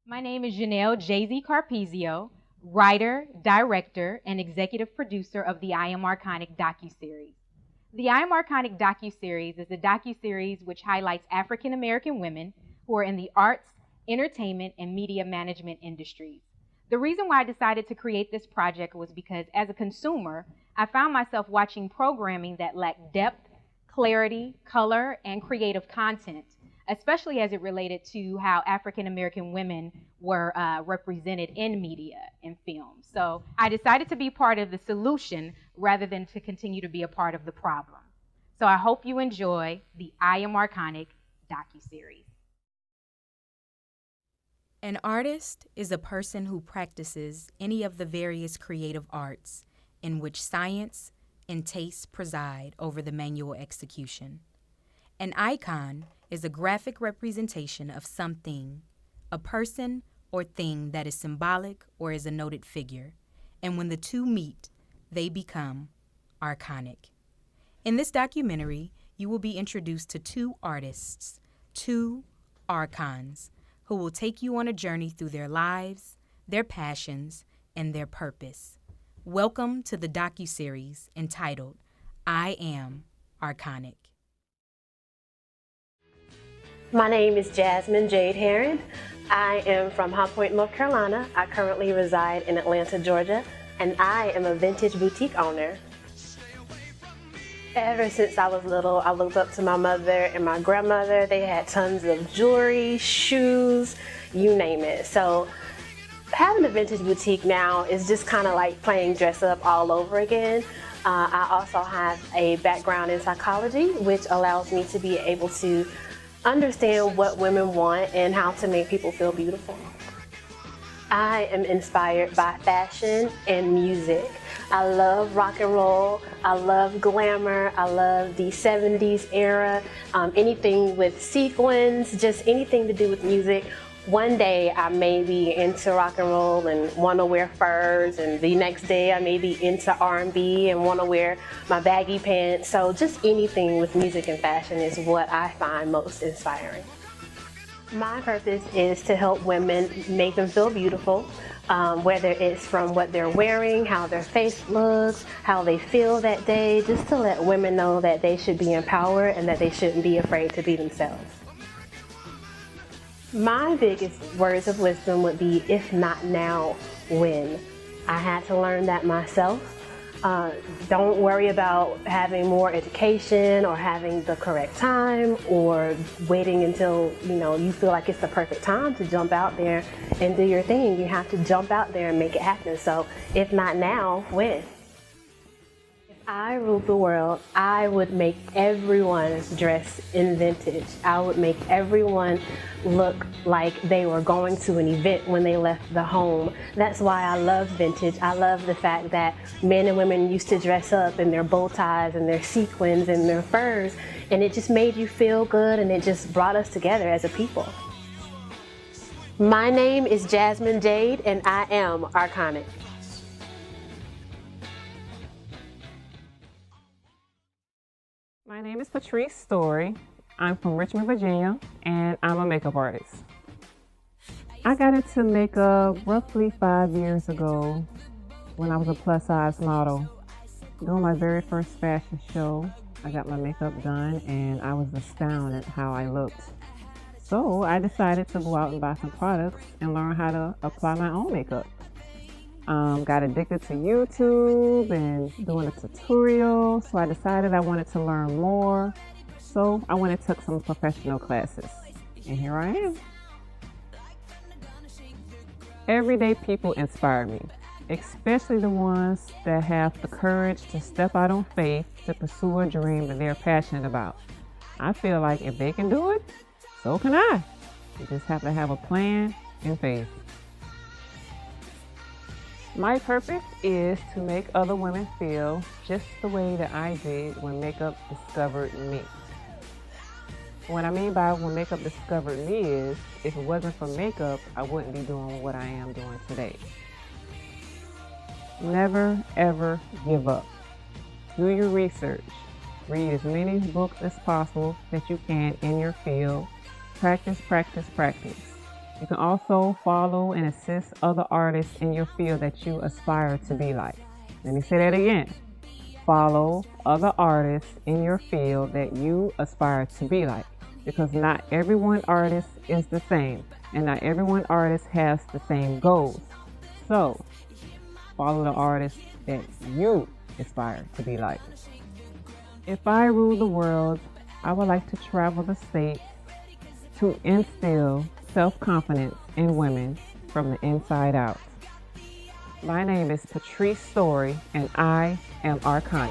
My name is Janelle Jay-Z Carpizio, writer, director, and executive producer of the I Am Arconic docuseries. The I Am Arconic docuseries is a docuseries which highlights African American women who are in the arts, entertainment, and media management industries. The reason why I decided to create this project was because as a consumer, I found myself watching programming that lacked depth, clarity, color, and creative content, especially as it related to how African American women were represented in media and film. So I decided to be part of the solution rather than to continue to be a part of the problem. So I hope you enjoy the I Am Arconic docuseries. An artist is a person who practices any of the various creative arts in which science and taste preside over the manual execution. An icon is a graphic representation of something, a person or thing that is symbolic or is a noted figure, and when the two meet, they become arconic. In this documentary, you will be introduced to two artists, two archons, who will take you on a journey through their lives, their passions, and their purpose. Welcome to the docuseries entitled I Am Arconic. My name is Jasmine Jade Herron. I am from High Point, North Carolina. I currently reside in Atlanta, Georgia, and I am a vintage boutique owner. Ever since I was little, I looked up to my mother and my grandmother. They had tons of jewelry, shoes, you name it. So having a vintage boutique now is just kind of like playing dress up all over again. I also have a background in psychology, which allows me to be able to understand what women want and how to make people feel beautiful. I am inspired by fashion and music. I love rock and roll, I love glamour, I love the 70s era, anything with sequins, just anything to do with music. One day I may be into rock and roll and want to wear furs, and the next day I may be into R&B and want to wear my baggy pants. So just anything with music and fashion is what I find most inspiring. My purpose is to help women make them feel beautiful, whether it's from what they're wearing, how their face looks, how they feel that day, just to let women know that they should be empowered and that they shouldn't be afraid to be themselves. My biggest words of wisdom would be, if not now, when? I had to learn that myself. Don't worry about having more education or having the correct time or waiting until you feel like it's the perfect time to jump out there and do your thing. You have to jump out there and make it happen. So if not now, when? If I ruled the world, I would make everyone dress in vintage. I would make everyone look like they were going to an event when they left the home. That's why I love vintage. I love the fact that men and women used to dress up in their bow ties and their sequins and their furs, and it just made you feel good, and it just brought us together as a people. My name is Jasmine Jade, and I am Arconic. My name is Patrice Story. I'm from Richmond, Virginia, and I'm a makeup artist. I got into makeup roughly 5 years ago when I was a plus-size model. Doing my very first fashion show, I got my makeup done, and I was astounded how I looked. So I decided to go out and buy some products and learn how to apply my own makeup. Got addicted to YouTube and doing a tutorial, so I decided I wanted to learn more. So I went and took some professional classes, and here I am. Everyday people inspire me, especially the ones that have the courage to step out on faith to pursue a dream that they're passionate about. I feel like if they can do it, so can I. You just have to have a plan and faith. My purpose is to make other women feel just the way that I did when makeup discovered me. What I mean by when makeup discovered me is, if it wasn't for makeup, I wouldn't be doing what I am doing today. Never, ever give up. Do your research. Read as many books as possible that you can in your field. Practice, practice, practice. You can also follow and assist other artists in your field that you aspire to be like. Let me say that again. Follow other artists in your field that you aspire to be like. Because not every one artist is the same, and not every one artist has the same goals. So, follow the artists that you aspire to be like. If I rule the world, I would like to travel the state to instill self-confidence in women from the inside out. My name is Patrice Story, and I am Arconic.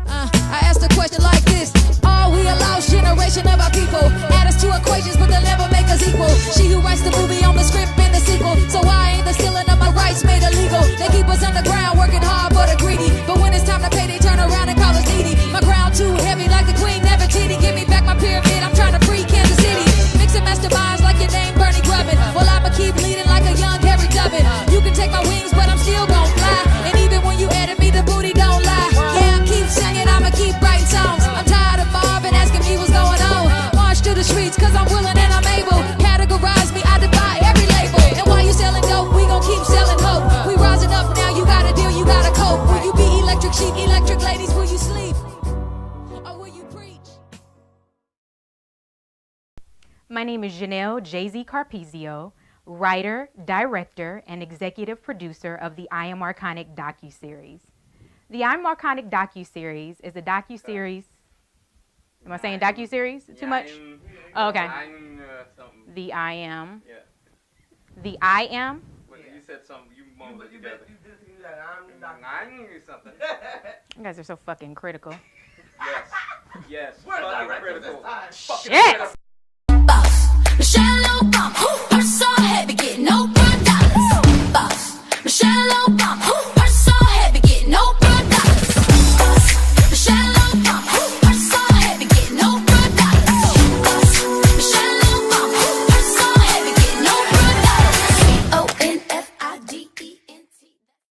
I asked a question like this: are we a lost generation of our people? Add us to equations, but they'll never make us equal. She who writes the movie on the script and the sequel. So why ain't the stealing of my rights made illegal? They keep us underground, working hard for the greedy. But when it's time to pay, they turn around and call us needy. My ground too heavy, like the Queen Nefertiti. Give me back my pyramid, I'm trying to free Kansas City. Mixing masterminds like your name Bernie Grubbin. Well, I'ma keep leading like a young Harry Dubbin. You can take my wings, but I'm still gon' fly. And even when you edit me, the booty don't lie. Yeah, I keep singing, I'ma keep writing songs. I'm tired of Marvin asking me what's going on. March through the streets, cause I'm willing and I'm able. Categorize me, I defy every label. And while you selling dope, we gon' keep selling hope. We rising up now, you gotta deal, you gotta cope. Will you be electric sheep, electric ladies, will you sleep? Or will you preach? My name is Janelle Jay-Z Carpizio, writer, director, and executive producer of the I Am Arconic docuseries. The I Am Arconic docuseries is a docuseries. Am I saying docuseries too much? Oh, okay. The I Am. Yeah. The I Am. Well, you said something. You mumbled it together. Something. You guys are so fucking critical. Yes. Yes. Fucking critical. Shit!